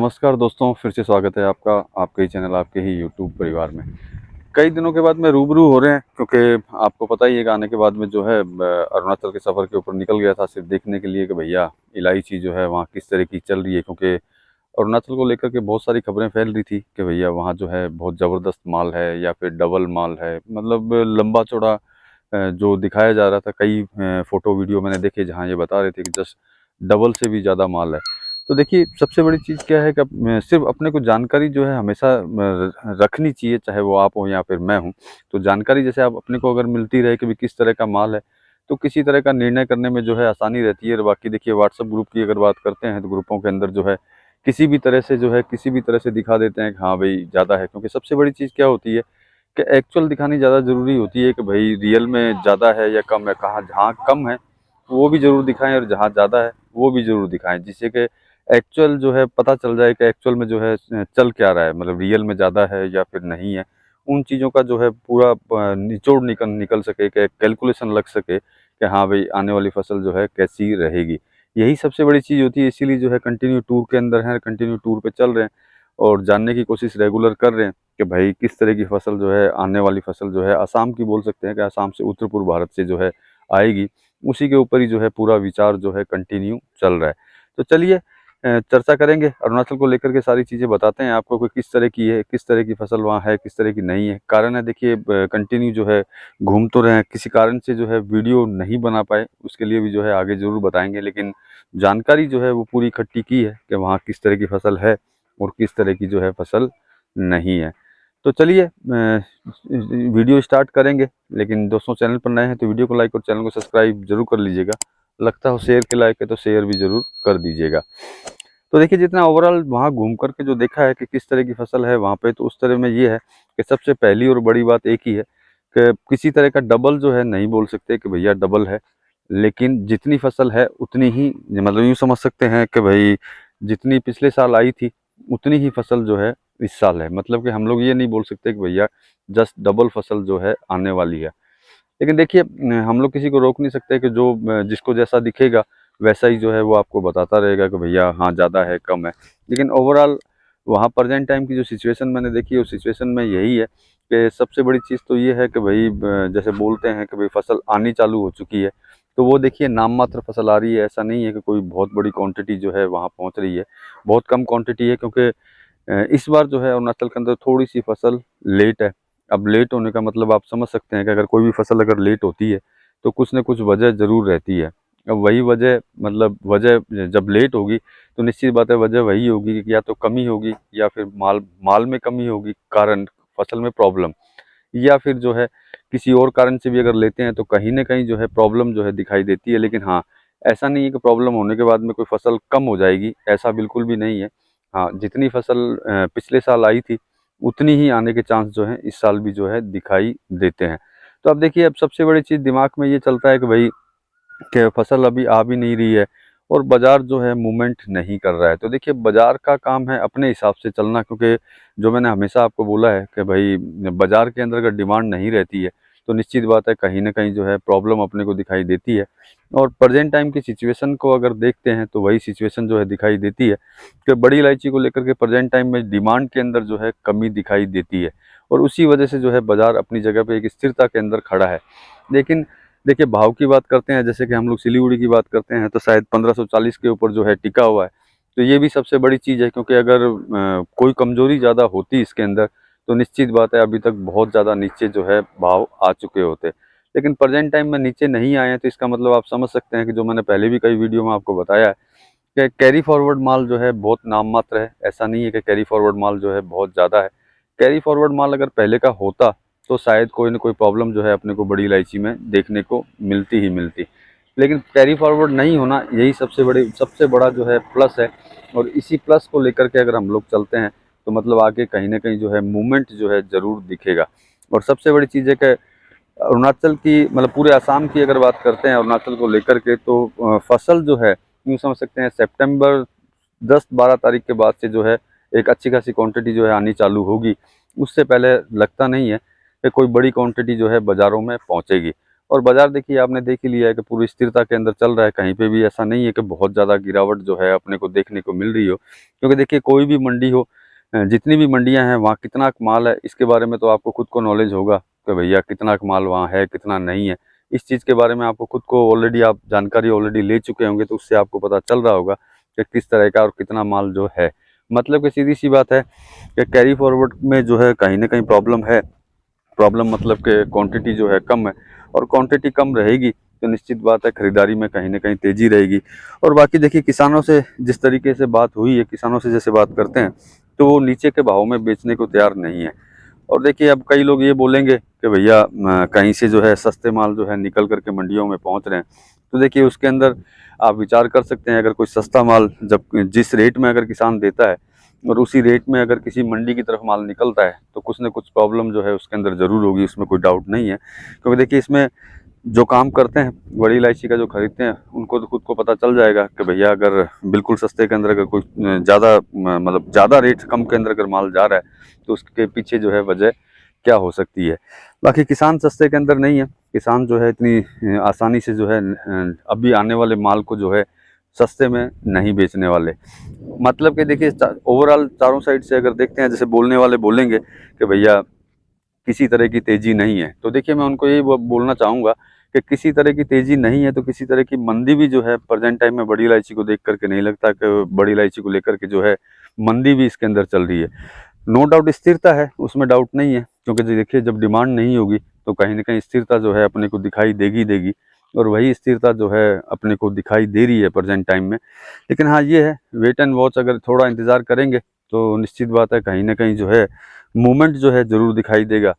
नमस्कार दोस्तों, फिर से स्वागत है आपका आपके ही चैनल, आपके ही यूट्यूब परिवार में। कई दिनों के बाद में रूबरू हो रहे हैं, क्योंकि आपको पता ही है कि आने के बाद में जो है अरुणाचल के सफ़र के ऊपर निकल गया था सिर्फ देखने के लिए कि भैया इलायची जो है वहाँ किस तरह की चल रही है। क्योंकि अरुणाचल को लेकर के बहुत सारी खबरें फैल रही थी कि भैया वहाँ जो है बहुत ज़बरदस्त माल है या फिर डबल माल है, मतलब लंबा चौड़ा जो दिखाया जा रहा था। कई फ़ोटो वीडियो मैंने देखे जहाँ ये बता रहे थे कि जस्ट डबल से भी ज़्यादा माल है। तो देखिए, सबसे बड़ी चीज़ क्या है कि सिर्फ अपने को जानकारी जो है हमेशा रखनी चाहिए, चाहे वो आप हो या फिर मैं हूँ। तो जानकारी जैसे आप अपने को अगर मिलती रहे कि भी किस तरह का माल है, तो किसी तरह का निर्णय करने में जो है आसानी रहती है। और बाकी देखिए, व्हाट्सएप ग्रुप की अगर बात करते हैं तो ग्रुपों के अंदर जो है किसी भी तरह से जो है किसी भी तरह से दिखा देते हैं कि हाँ भाई ज़्यादा है। क्योंकि सबसे बड़ी चीज़ क्या होती है कि एक्चुअल दिखानी ज़्यादा ज़रूरी होती है कि भाई रियल में ज़्यादा है या कम है। कहाँ जहाँ कम है वो भी ज़रूर दिखाएँ और जहाँ ज़्यादा है वो भी ज़रूर दिखाएँ, जिससे कि एक्चुअल जो है पता चल जाए कि एक्चुअल में जो है चल क्या रहा है, मतलब रियल में ज़्यादा है या फिर नहीं है। उन चीज़ों का जो है पूरा निचोड़ निकल निकल सके, कि कैलकुलेशन लग सके कि हाँ भाई आने वाली फसल जो है कैसी रहेगी। यही सबसे बड़ी चीज़ होती है, इसीलिए जो है कंटिन्यू टूर के अंदर हैं, कंटिन्यू टूर पे चल रहे हैं और जानने की कोशिश रेगुलर कर रहे हैं कि भाई किस तरह की फसल जो है, आने वाली फसल जो है असम की बोल सकते हैं कि असम से उत्तर पूर्व भारत से जो है आएगी। उसी के ऊपर ही जो है पूरा विचार जो है कंटिन्यू चल रहा है। तो चलिए चर्चा करेंगे अरुणाचल को लेकर के, सारी चीज़ें बताते हैं आपको कि किस तरह की है, किस तरह की फसल वहाँ है, किस तरह की नहीं है। कारण है देखिए, कंटिन्यू जो है घूम तो रहे हैं, किसी कारण से जो है वीडियो नहीं बना पाए, उसके लिए भी जो है आगे ज़रूर बताएँगे। लेकिन जानकारी जो है वो पूरी इकट्ठी की है कि वहाँ किस तरह की फसल है और किस तरह की जो है फसल नहीं है। तो चलिए वीडियो स्टार्ट करेंगे। लेकिन दोस्तों, चैनल पर नए हैं तो वीडियो को लाइक और चैनल को सब्सक्राइब जरूर कर लीजिएगा। लगता हो शेयर के लायक है तो शेयर भी जरूर कर दीजिएगा। तो देखिए, जितना ओवरऑल वहाँ घूम कर के जो देखा है कि किस तरह की फसल है वहाँ पे, तो उस तरह में ये है कि सबसे पहली और बड़ी बात एक ही है कि किसी तरह का डबल जो है नहीं बोल सकते कि भैया डबल है। लेकिन जितनी फसल है उतनी ही, मतलब यूँ समझ सकते हैं कि भाई जितनी पिछले साल आई थी उतनी ही फसल जो है इस साल है। मतलब कि हम लोग ये नहीं बोल सकते कि भैया जस्ट डबल फसल जो है आने वाली है। लेकिन देखिए, हम लोग किसी को रोक नहीं सकते कि जो जिसको जैसा दिखेगा वैसा ही जो है वो आपको बताता रहेगा कि भैया हाँ ज़्यादा है, कम है। लेकिन ओवरऑल वहाँ प्रेजेंट टाइम की जो सिचुएशन मैंने देखी है, उस सिचुएशन में यही है कि सबसे बड़ी चीज़ तो ये है कि भाई जैसे बोलते हैं कि भाई फसल आनी चालू हो चुकी है। तो वो देखिए नाम मात्र फसल आ रही है, ऐसा नहीं है कि कोई बहुत बड़ी क्वांटिटी जो है वहाँ पहुँच रही है। बहुत कम क्वांटिटी है, क्योंकि इस बार जो है अरुणाचल के अंदर थोड़ी सी फसल लेट है। अब लेट होने का मतलब आप समझ सकते हैं कि अगर कोई भी फसल अगर लेट होती है तो कुछ न कुछ वजह ज़रूर रहती है। अब वही वजह, मतलब वजह जब लेट होगी तो निश्चित बात है वजह वही होगी कि या तो कमी होगी या फिर माल माल में कमी होगी, कारण फसल में प्रॉब्लम, या फिर जो है किसी और कारण से भी अगर लेते हैं तो कहीं न कहीं जो है प्रॉब्लम जो है दिखाई देती है। लेकिन हाँ, ऐसा नहीं है कि प्रॉब्लम होने के बाद में कोई फसल कम हो जाएगी, ऐसा बिल्कुल भी नहीं है। हाँ, जितनी फसल पिछले साल आई थी, उतनी ही आने के चांस जो हैं इस साल भी जो है दिखाई देते हैं। तो अब देखिए, अब सबसे बड़ी चीज़ दिमाग में ये चलता है कि भई कि फसल अभी आ भी नहीं रही है और बाज़ार जो है मूवमेंट नहीं कर रहा है। तो देखिए, बाज़ार का काम है अपने हिसाब से चलना, क्योंकि जो मैंने हमेशा आपको बोला है कि भई बाज़ार के अंदर अगर डिमांड नहीं रहती है, तो निश्चित बात है कहीं न कहीं जो है प्रॉब्लम अपने को दिखाई देती है। और प्रेज़ेंट टाइम की सिचुएशन को अगर देखते हैं तो वही सिचुएशन जो है दिखाई देती है कि बड़ी इलायची को लेकर के प्रेज़ेंट टाइम में डिमांड के अंदर जो है कमी दिखाई देती है। और उसी वजह से जो है बाज़ार अपनी जगह पे एक स्थिरता के अंदर खड़ा है। लेकिन देखिए, भाव की बात करते हैं, जैसे कि हम लोग सिलीगुड़ी की बात करते हैं तो शायद 1540 के ऊपर जो है टिका हुआ है। तो ये भी सबसे बड़ी चीज़ है, क्योंकि अगर कोई कमज़ोरी ज़्यादा होती इसके अंदर तो निश्चित बात है अभी तक बहुत ज़्यादा नीचे जो है भाव आ चुके होते। लेकिन प्रेज़ेंट टाइम में नीचे नहीं आए हैं, तो इसका मतलब आप समझ सकते हैं कि जो मैंने पहले भी कई वीडियो में आपको बताया है कि कैरी फॉरवर्ड माल जो है बहुत नाम मात्र है। ऐसा नहीं है कि कैरी फॉरवर्ड माल जो है बहुत ज़्यादा है। कैरी फॉरवर्ड माल अगर पहले का होता तो शायद कोई न कोई प्रॉब्लम जो है अपने को बड़ी इलायची में देखने को मिलती ही मिलती। लेकिन कैरी फॉरवर्ड नहीं होना यही सबसे बड़ा जो है प्लस है। और इसी प्लस को लेकर के अगर हम लोग चलते हैं तो मतलब आगे कहीं न कहीं जो है मूवमेंट जो है ज़रूर दिखेगा। और सबसे बड़ी चीज़ है कि अरुणाचल की, मतलब पूरे असम की अगर बात करते हैं अरुणाचल को लेकर के, तो फसल जो है यूँ समझ सकते हैं सितंबर 10-12 तारीख के बाद से जो है एक अच्छी खासी क्वांटिटी जो है आनी चालू होगी। उससे पहले लगता नहीं है कि कोई बड़ी क्वांटिटी जो है बाज़ारों में पहुंचेगी। और बाज़ार देखिए आपने देख ही लिया है कि पूरी स्थिरता के अंदर चल रहा है, कहीं पे भी ऐसा नहीं है कि बहुत ज़्यादा गिरावट जो है अपने को देखने को मिल रही हो। क्योंकि देखिए कोई भी मंडी हो, जितनी भी मंडियाँ हैं वहाँ कितना माल है इसके बारे में तो आपको खुद को नॉलेज होगा कि भैया कितना माल वहाँ है, कितना नहीं है। इस चीज़ के बारे में आपको खुद को ऑलरेडी आप जानकारी ऑलरेडी ले चुके होंगे, तो उससे आपको पता चल रहा होगा कि किस तरह का और कितना माल जो है। मतलब कि सीधी-सी बात है कि कैरी फॉरवर्ड में जो है कहीं न कहीं प्रॉब्लम है। प्रॉब्लम मतलब कि क्वांटिटी जो है कम है, और क्वांटिटी कम रहेगी तो निश्चित बात है खरीदारी में कहीं न कहीं तेज़ी रहेगी। और बाकी देखिए किसानों से जिस तरीके से बात हुई है, किसानों से जैसे बात करते हैं, तो वो नीचे के भाव में बेचने को तैयार नहीं है। और देखिए अब कई लोग ये बोलेंगे कि भैया कहीं से जो है सस्ते माल जो है निकल कर के मंडियों में पहुँच रहे हैं। तो देखिए उसके अंदर आप विचार कर सकते हैं, अगर कोई सस्ता माल जब जिस रेट में अगर किसान देता है और उसी रेट में अगर किसी मंडी की तरफ माल निकलता है, तो कुछ न कुछ प्रॉब्लम जो है उसके अंदर ज़रूर होगी, उसमें कोई डाउट नहीं है। क्योंकि देखिए इसमें जो काम करते हैं, बड़ी इलायची का जो खरीदते हैं, उनको तो खुद को पता चल जाएगा कि भैया अगर बिल्कुल सस्ते के अंदर अगर कोई ज़्यादा मतलब ज़्यादा रेट कम के अंदर अगर माल जा रहा है, तो उसके पीछे जो है वजह क्या हो सकती है। बाकी किसान सस्ते के अंदर नहीं है, किसान जो है इतनी आसानी से जो है अभी आने वाले माल को जो है सस्ते में नहीं बेचने वाले। मतलब कि देखिए ओवरऑल चारों साइड से अगर देखते हैं, जैसे बोलने वाले बोलेंगे कि भैया किसी तरह की तेज़ी नहीं है, तो देखिए मैं उनको यही बोलना चाहूँगा कि किसी तरह की तेज़ी नहीं है तो किसी तरह की मंदी भी जो है प्रेजेंट टाइम में बड़ी इलायची को देख कर के नहीं लगता कि बड़ी इलायची को लेकर के जो है मंदी भी इसके अंदर चल रही है। नो डाउट स्थिरता है, उसमें डाउट नहीं है, क्योंकि देखिए जब डिमांड नहीं होगी तो कहीं न कहीं स्थिरता जो है अपने को दिखाई देगी देगी, और वही स्थिरता जो है अपने को दिखाई दे रही है प्रेजेंट टाइम में। लेकिन हाँ, ये है वेट एंड वॉच, अगर थोड़ा इंतज़ार करेंगे तो निश्चित बात है कहीं न कहीं जो है मूवमेंट जो है ज़रूर दिखाई देगा।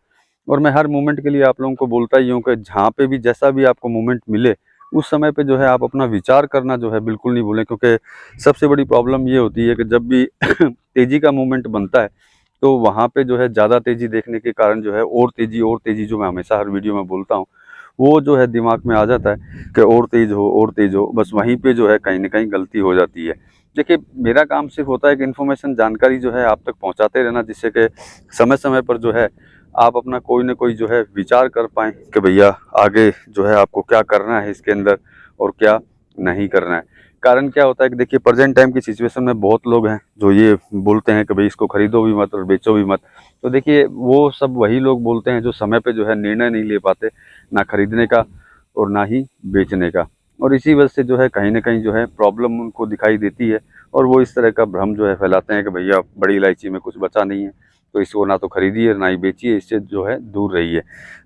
और मैं हर मूवमेंट के लिए आप लोगों को बोलता ही हूँ कि जहाँ पे भी जैसा भी आपको मूवमेंट मिले, उस समय पे जो है आप अपना विचार करना जो है बिल्कुल नहीं भूलें, क्योंकि सबसे बड़ी प्रॉब्लम ये होती है कि जब भी तेज़ी का मूवमेंट बनता है, तो वहाँ पे जो है ज़्यादा तेज़ी देखने के कारण जो है और तेज़ी जो मैं हमेशा हर वीडियो में बोलता हूँ, वो जो है दिमाग में आ जाता है कि और तेज़ हो, बस वहीं पे जो है कहीं न कहीं गलती हो जाती है। देखिए, मेरा काम सिर्फ़ होता है कि इन्फॉर्मेशन जानकारी जो है आप तक पहुँचाते रहना, जिससे कि समय-समय पर जो है आप अपना कोई न कोई जो है विचार कर पाएँ कि भैया आगे जो है आपको क्या करना है इसके अंदर और क्या नहीं करना है। कारण क्या होता है कि देखिए प्रेज़ेंट टाइम की सिचुएशन में बहुत लोग हैं जो ये बोलते हैं कि भई इसको खरीदो भी मत और बेचो भी मत। तो देखिए वो सब वही लोग बोलते हैं जो समय पे जो है निर्णय नहीं ले पाते, ना खरीदने का और ना ही बेचने का। और इसी वजह से जो है कहीं न कहीं जो है प्रॉब्लम उनको दिखाई देती है, और वो इस तरह का भ्रम जो है फैलाते हैं कि भैया बड़ी इलायची में कुछ बचा नहीं है, तो इसको ना तो खरीदिए ना ही बेचिए, इससे जो है दूर रहिए।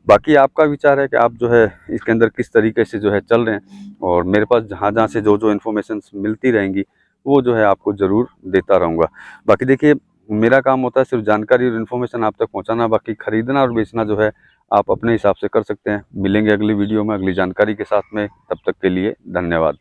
बाकी आपका विचार है कि आप जो है इसके अंदर किस तरीके से जो है चल रहे हैं, और मेरे पास जहाँ-जहाँ से जो-जो इन्फॉर्मेशंस मिलती रहेंगी, वो जो है आपको ज़रूर देता रहूँगा। बाकी देखिए मेरा काम होता है सिर्फ़ जानकारी और इन्फॉर्मेशन आप तक पहुँचाना, बाकी खरीदना और बेचना जो है आप अपने हिसाब से कर सकते हैं। मिलेंगे अगली वीडियो में अगली जानकारी के साथ में, तब तक के लिए धन्यवाद।